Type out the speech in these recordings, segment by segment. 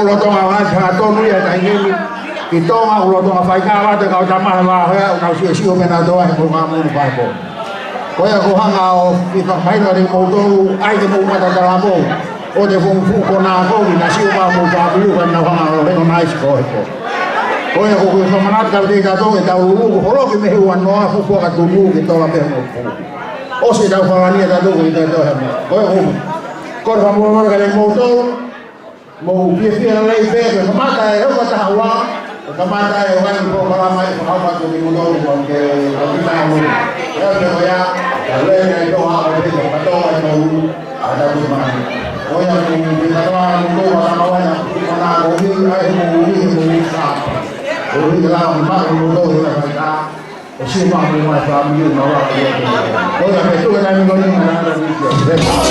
ulo tonga wa sa tonu ya ta ngi ki tonga ulo tonga fai ka wa te ka ta ma wa ha na si si o mena do ai ko ma mu pa ko ko ya ko hanga o ki fa mai no ri mo do ai ke mo ma ta la mo o de fun fu ko na ko ni na si o ma mu pa bu ka na hanga o re no mai ko ko ya ko ko ma na ka de ka do e ta u ko lo ki me hu no fu ko ka tu mu ki to la pe mo o se da fa ni da do ko da do ha ko ya ko fa mo ka le mo do mau pia lai pe kamata e ho ta wa kamata e wa ko kala mai ko ha ko ni mo do ko ke ko ta mo ya le ya le ne do ha ko ko to ai no ada di mana ko ya ni di ta wa mo do wa na wa na ko na ko ni ai mo sa ko ni la ma mo do la ta o si ma mo ma fa mi na wa ko ya pe to na mi ko ni na na ni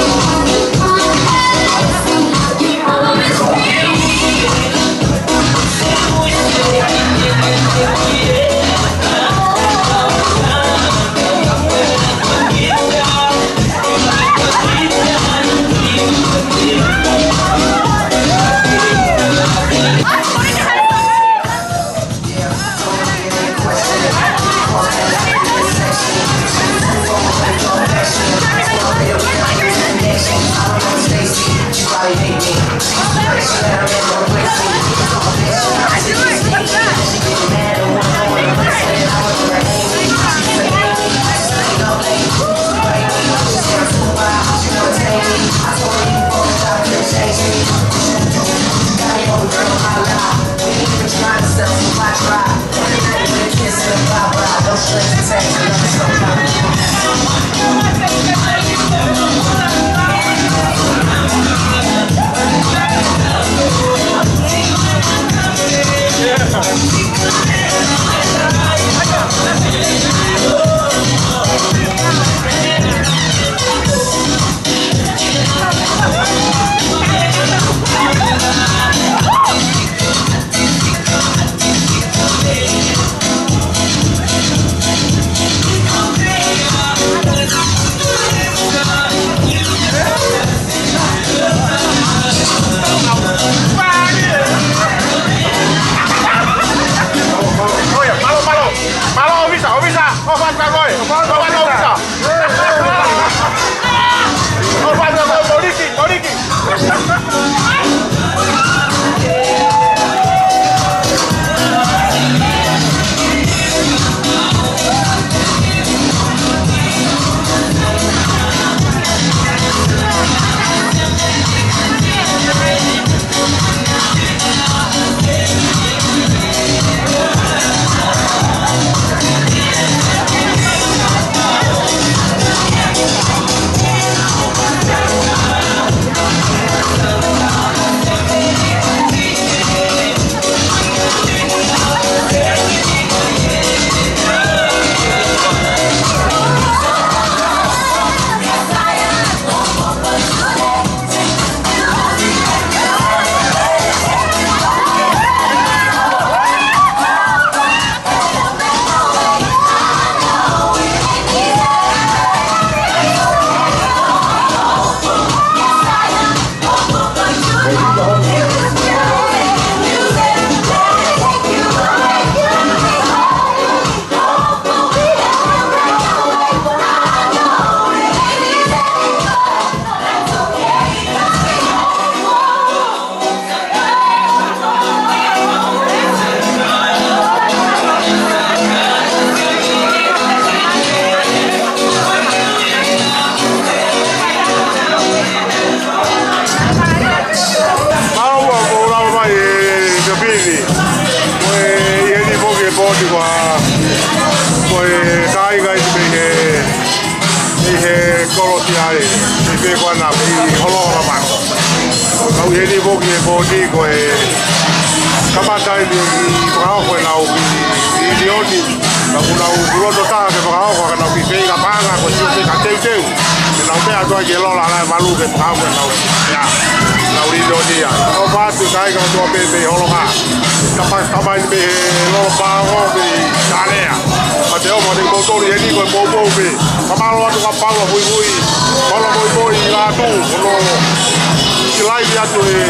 te lai atu e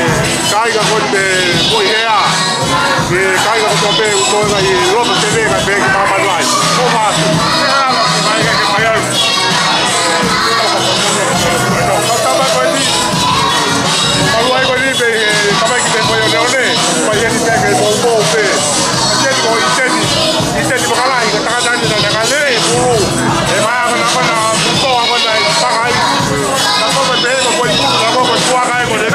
kaiga ko te koi hea e kaiga ko te ko ngai ropa te vega pe ki mama lai ko ma te ala ki mai ke mai ai tama ko ni alu ai ko ni pe tama ki te ko yo ne pa ye ni te ke bo pe ye ko ite ni bakala i ka ta ni na ka le bu e ma na ko na ko ko na pa ai na ko pe ko ni na ko ko tua ka ko de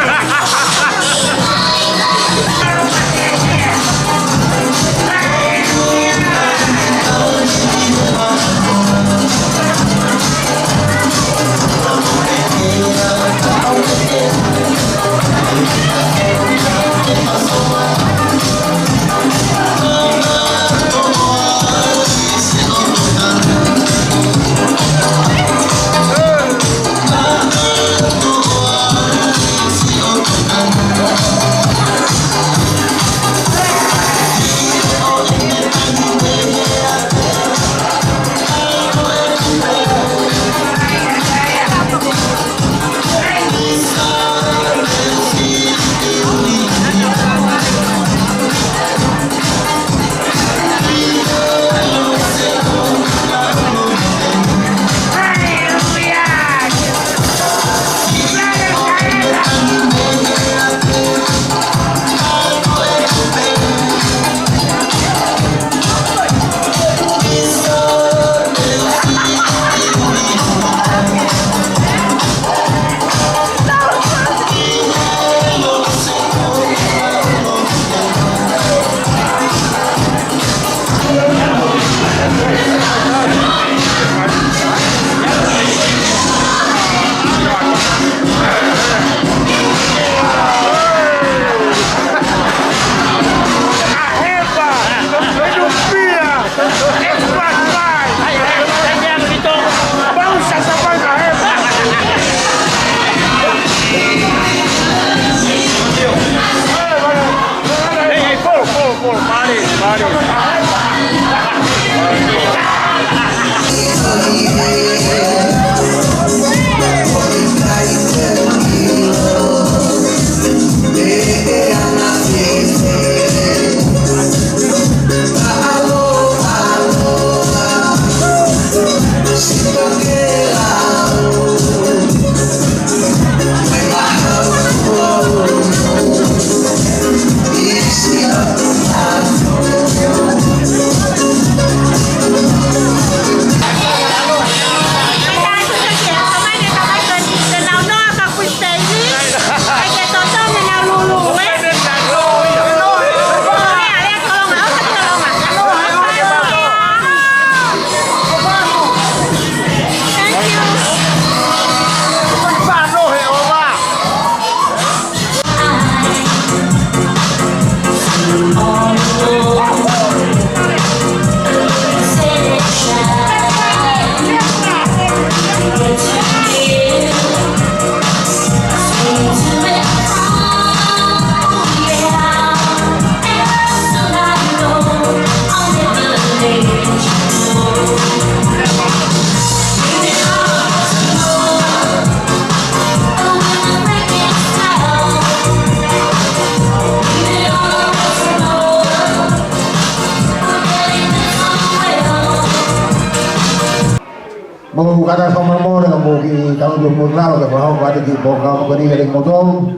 Kada sama mo dengan bogi tahun 20 lalu ke bawah pada di bawah kau ni dari motor.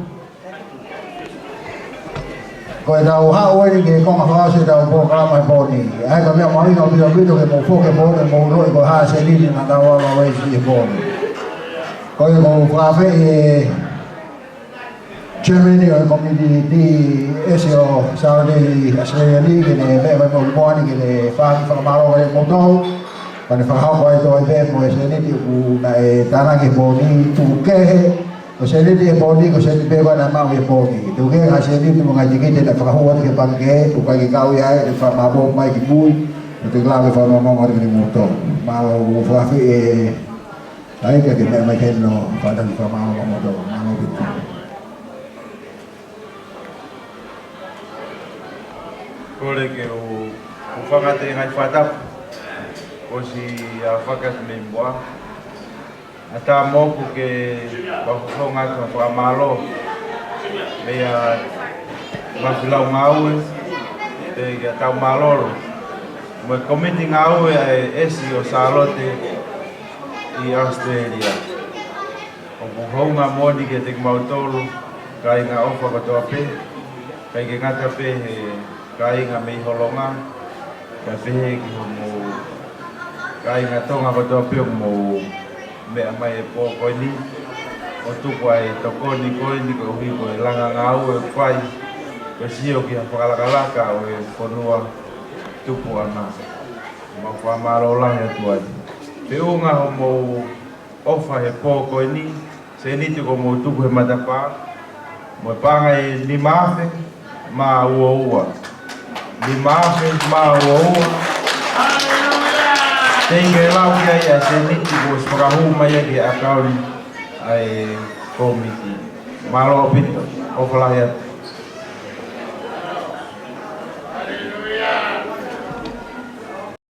Kau dah hawa ni ke kau mahu hasil dah bawah mai bawah ni. Kau ni mahu kau biar biar ke mau ke bawah ke mau loi kau hasil ni nak tahu apa yang di bawah. Kau yang mau kafe Germany or community di Asia Saudi Australia ni ke ni memang mau ni ke faham malu ke motor. Pada faham kau itu ada mau seni di tanah ke boni tuke, kau seni di boni kau seni bebas nama ke boni. Tuke hasil ini mengaji kita tak faham ke bangke, tukai kau ya, faham apa mai kibui, itu lagi faham mau ada di motor. Mau faham saya kita mai keno, pada faham mau motor, mau gitu. Kore ke o whakate ngai whatap o si whakat me mua. A tā mōku ke wakukonga ka whakamalo Mea mafilau ngau e kia tau maloro. Mo komiti ngau e esi o Salote i Australia. O puhonga moni ke te mautolo kai ngā ofa katoa pe. Kai ke ngata pe he kai ngā mei holonga. Ka pehe ki homo kai ngā tonga katoa pe mo mea mai e pō koini. O tuku ai tokoni koini ko hui ko e langa ngau e whai. Ko sio ki a whakalakalaka o e whanua tupu ana. Ma whamaro lahi atu ai. Pe unga homo ofa he pō koini. Se niti ko mo tuku he matapā. Mo e panga e ni mafe ma ua ua. Ni mafe ma ua ua. Teinge lau kia ia se niti ko spakahu mai ki a kauri ai komiti. Malo opito, o whalahi atu.